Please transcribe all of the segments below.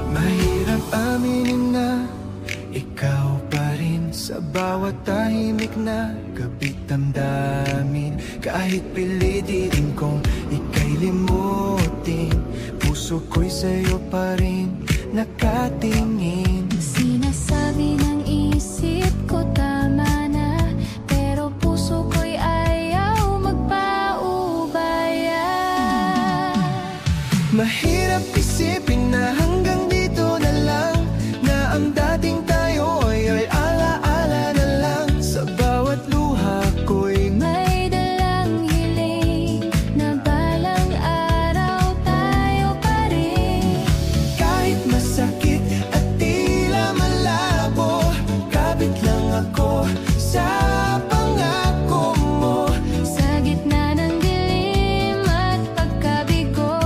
Mahirap aminin na ikaw pa rin sa bawat tahimik na gabit damdamin. Kahit pilitin kong ika'y limutin, puso ko'y sa'yo pa rin nakatingin. Sinasabi ng isip ko tama na, pero puso ko'y ayaw magpaubaya. Mahirap isipin na hanggang dito na lang, na ang dating tayo ay alaala na lang. Sa bawat luha ko'y May dalang hiling na balang araw tayo pa rin. kahit masakit at tila malabo, kapit lang ako sa pangako mo. Sa gitna ng dilim at pagkabigo,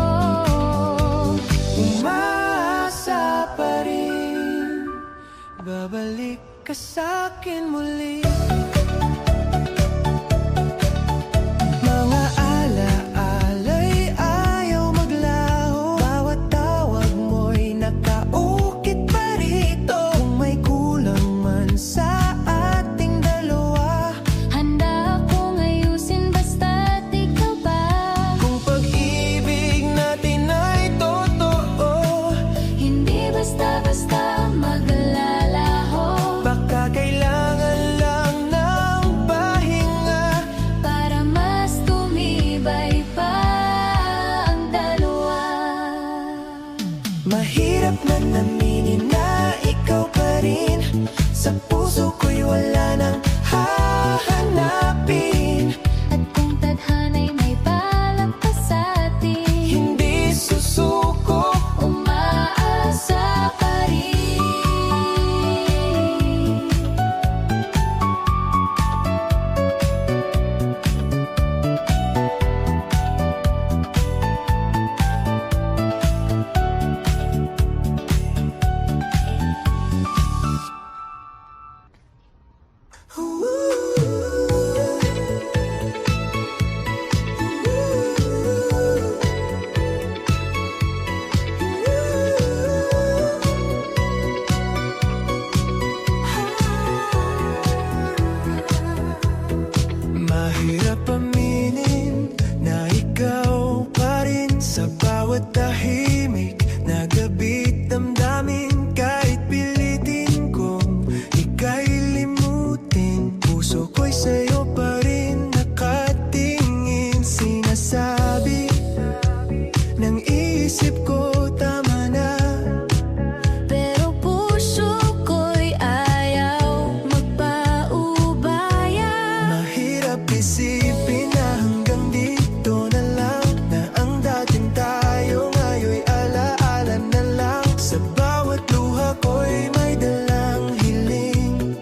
Umaasa pa rin, babalik ka sa'kin muli. Mga alaala'y ayaw maglaho, bawat tawag mo'y nakaukit pa rito. Kung may kulang man sa ating dalawa, handa akong ayusin basta't ikaw ba. kung pag-ibig natin ay totoo, Hindi basta-basta maglalaho, baka kailangan lang ng pahinga. para mas tumibay pa ang dalawa. Mahirap na naminin na ikaw pa rin, sa puso ko'y wala nang hahanapin. At kung tadhana'y may balak pa sa'tin, Hindi susuko, umaasa pa rin. mahirap aminin na ikaw pa rin sa bawat tahimik na gabit damdamin. Kahit pilitin kong ika'y limutin, puso ko'y sa'yo pa rin nakatingin. Sinasabi ng isip ko tama na, Pero puso ko'y ayaw magpaubaya. mahirap isipin na hanggang dito na lang, na ang dating tayo ngayon'y alaala na lang. Sa bawat luha ko'y may dalang hiling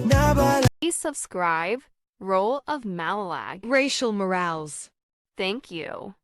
na Please subscribe, Role of Malalag, Racial Morales. Thank you.